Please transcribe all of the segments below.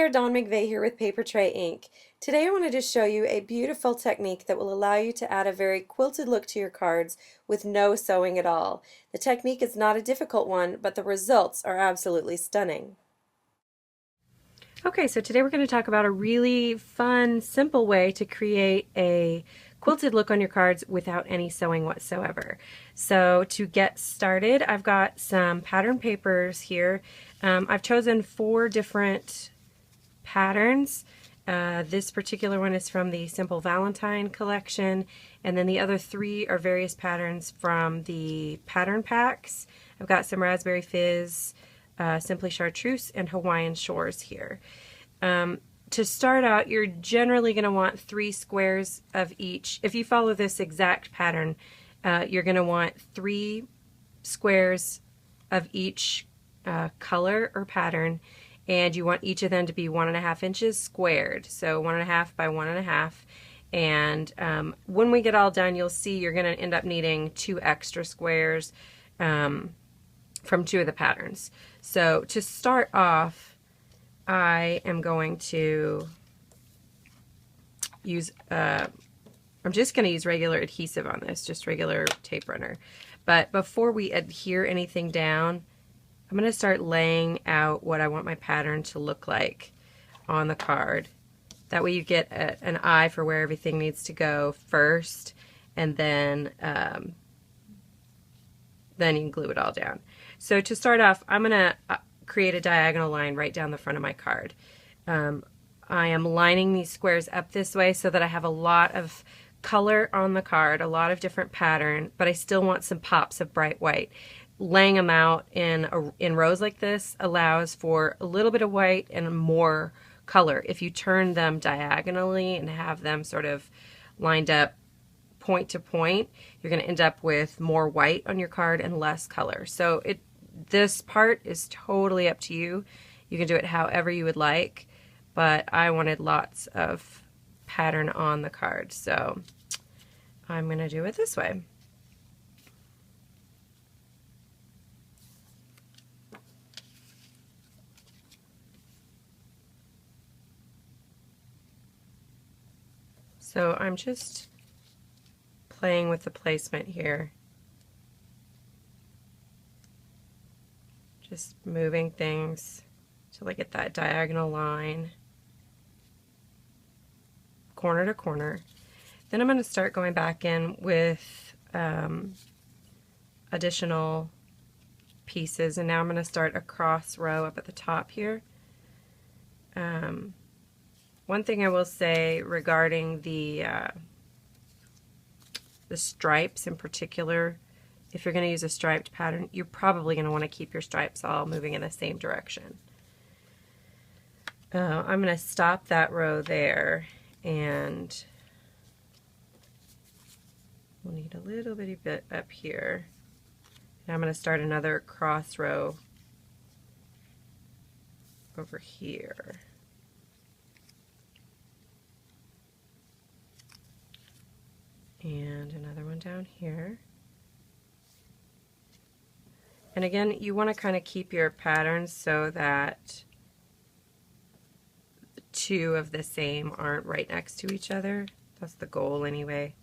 there, Dawn McVey here with Paper Tray Ink. Today I wanted to show you a beautiful technique that will allow you to add a very quilted look to your cards with no sewing at all. The technique is not a difficult one, but the results are absolutely stunning. Okay, so today we're going to talk about a really fun, simple way to create a quilted look on your cards without any sewing whatsoever. So to get started, I've got some pattern papers here. I've chosen 4 different patterns. This particular one is from the Simple Valentine collection, and then the other 3 are various patterns from the pattern packs. I've got some Raspberry Fizz, Simply Chartreuse, and Hawaiian Shores here. To start out, you're generally going to want 3 squares of each. If you follow this exact pattern, you're going to want 3 squares of each color or pattern, and you want each of them to be 1.5 inches squared, so 1.5 by 1.5. And when we get all done, you'll see you're going to end up needing 2 extra squares from 2 of the patterns. So to start off, I am going to use, I'm just going to use regular adhesive on this, just regular tape runner. But before we adhere anything down, I'm going to start laying out what I want my pattern to look like on the card. That way you get an eye for where everything needs to go first, and then you can glue it all down. So to start off, I'm going to create a diagonal line right down the front of my card. I am lining these squares up this way so that I have a lot of color on the card, a lot of different pattern, but I still want some pops of bright white. Laying them out in rows like this allows for a little bit of white and more color. If you turn them diagonally and have them sort of lined up point to point, you're going to end up with more white on your card and less color. So this part is totally up to you. You can do it however you would like, but I wanted lots of pattern on the card, so I'm going to do it this way. So I'm just playing with the placement here. Just moving things till I get that diagonal line, corner to corner. Then I'm going to start going back in with additional pieces, and now I'm going to start a cross row up at the top here. One thing I will say regarding the stripes in particular, if you're going to use a striped pattern, you're probably going to want to keep your stripes all moving in the same direction. I'm going to stop that row there, and we'll need a little bitty bit up here. And I'm going to start another cross row over here. And another one down here. And again, you want to kind of keep your patterns so that 2 of the same aren't right next to each other. That's the goal anyway.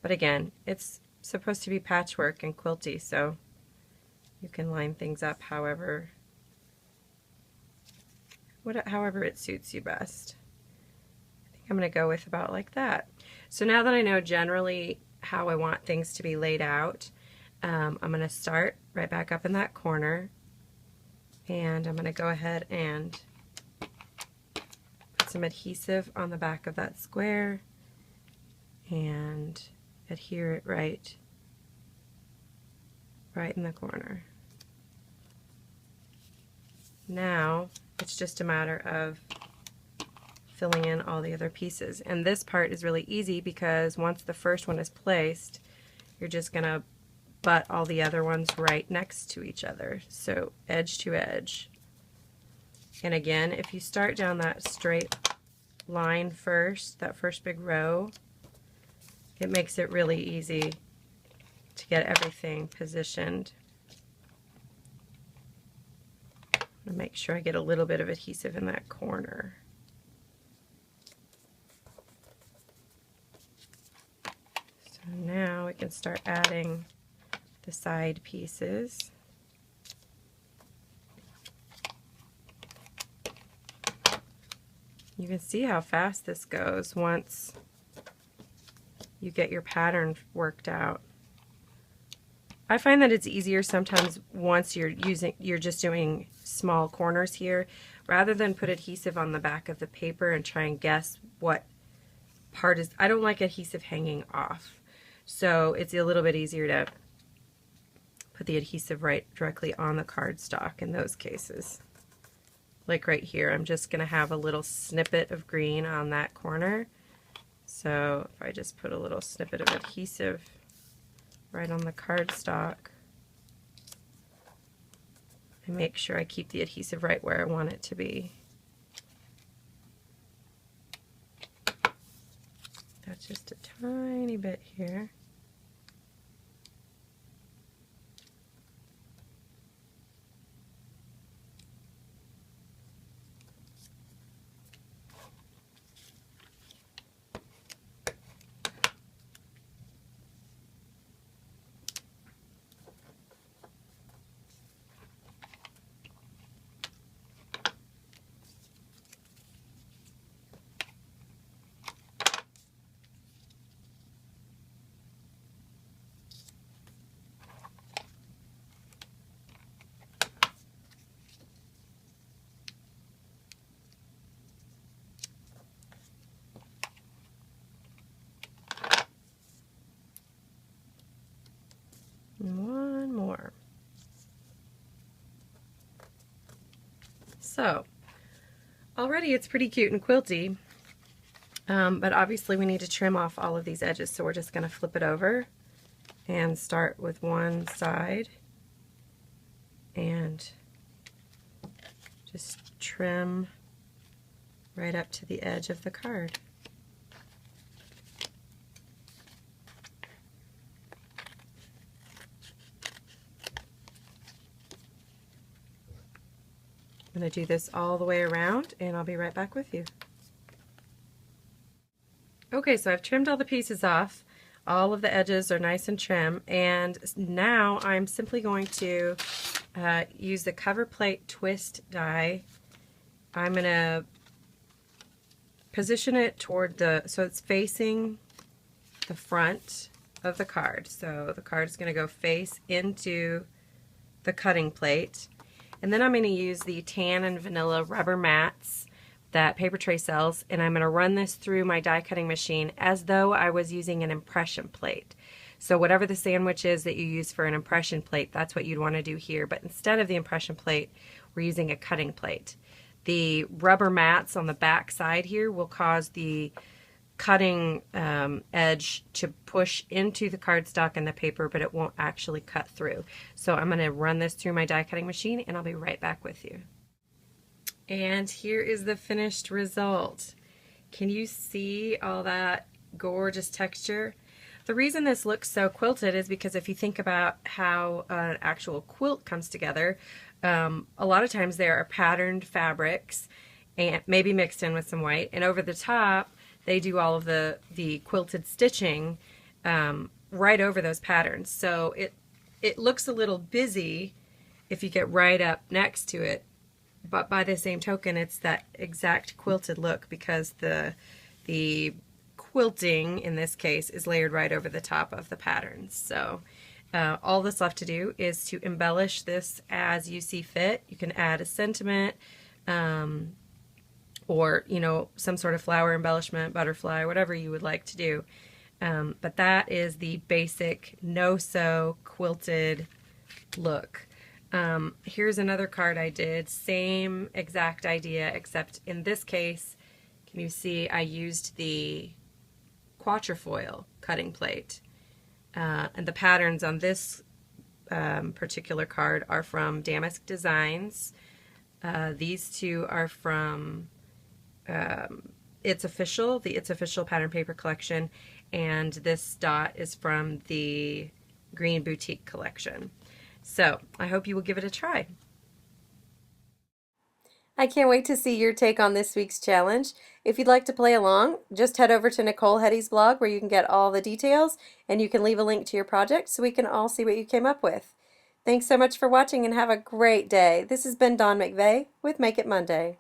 But again, it's supposed to be patchwork and quilty, so you can line things up however it suits you best. I think I'm going to go with about like that. So now that I know generally how I want things to be laid out, I'm going to start right back up in that corner, and I'm going to go ahead and put some adhesive on the back of that square and adhere it right in the corner. Now it's just a matter of filling in all the other pieces, and this part is really easy because once the first one is placed, you're just going to butt all the other ones right next to each other, so edge to edge. And again, if you start down that straight line first, that first big row, it makes it really easy to get everything positioned. to make sure I get a little bit of adhesive in that corner. So now we can start adding the side pieces. You can see how fast this goes once you get your pattern worked out. I find that it's easier sometimes once you're just doing small corners here, rather than put adhesive on the back of the paper and try and guess what part is. I don't like adhesive hanging off, so it's a little bit easier to put the adhesive right directly on the cardstock in those cases. Like right here, I'm just going to have a little snippet of green on that corner. So if I just put a little snippet of adhesive right on the cardstock, and make sure I keep the adhesive right where I want it to be. That's just a tiny bit here. And one more. So already it's pretty cute and quilty, but obviously we need to trim off all of these edges, so we're just going to flip it over and start with one side and just trim right up to the edge of the card. I'm going to do this all the way around, and I'll be right back with you. Okay, so I've trimmed all the pieces off. All of the edges are nice and trim, and now I'm simply going to use the cover plate twist die. I'm going to position it toward so it's facing the front of the card. So the card is going to go face into the cutting plate. And then I'm going to use the tan and vanilla rubber mats that Paper Tray sells, and I'm going to run this through my die cutting machine as though I was using an impression plate. So whatever the sandwich is that you use for an impression plate, that's what you'd want to do here. But instead of the impression plate, we're using a cutting plate. The rubber mats on the back side here will cause the cutting edge to push into the cardstock and the paper, but it won't actually cut through. So I'm going to run this through my die cutting machine, and I'll be right back with you. And here is the finished result. Can you see all that gorgeous texture? The reason this looks so quilted is because if you think about how an actual quilt comes together, a lot of times there are patterned fabrics, and maybe mixed in with some white, and over the top they do all of the quilted stitching right over those patterns. So it looks a little busy if you get right up next to it, but by the same token it's that exact quilted look because the quilting in this case is layered right over the top of the patterns. So all that's left to do is to embellish this as you see fit. You can add a sentiment, or some sort of flower embellishment, butterfly, whatever you would like to do. But that is the basic no-sew quilted look. Here's another card I did, same exact idea, except in this case, can you see I used the quatrefoil cutting plate. And the patterns on this particular card are from Damask Designs. These two are from It's Official, the It's Official Pattern Paper Collection, and this dot is from the Green Boutique Collection. So I hope you will give it a try. I can't wait to see your take on this week's challenge. If you'd like to play along, just head over to Nicole Hetty's blog where you can get all the details and you can leave a link to your project so we can all see what you came up with. Thanks so much for watching and have a great day. This has been Dawn McVey with Make It Monday.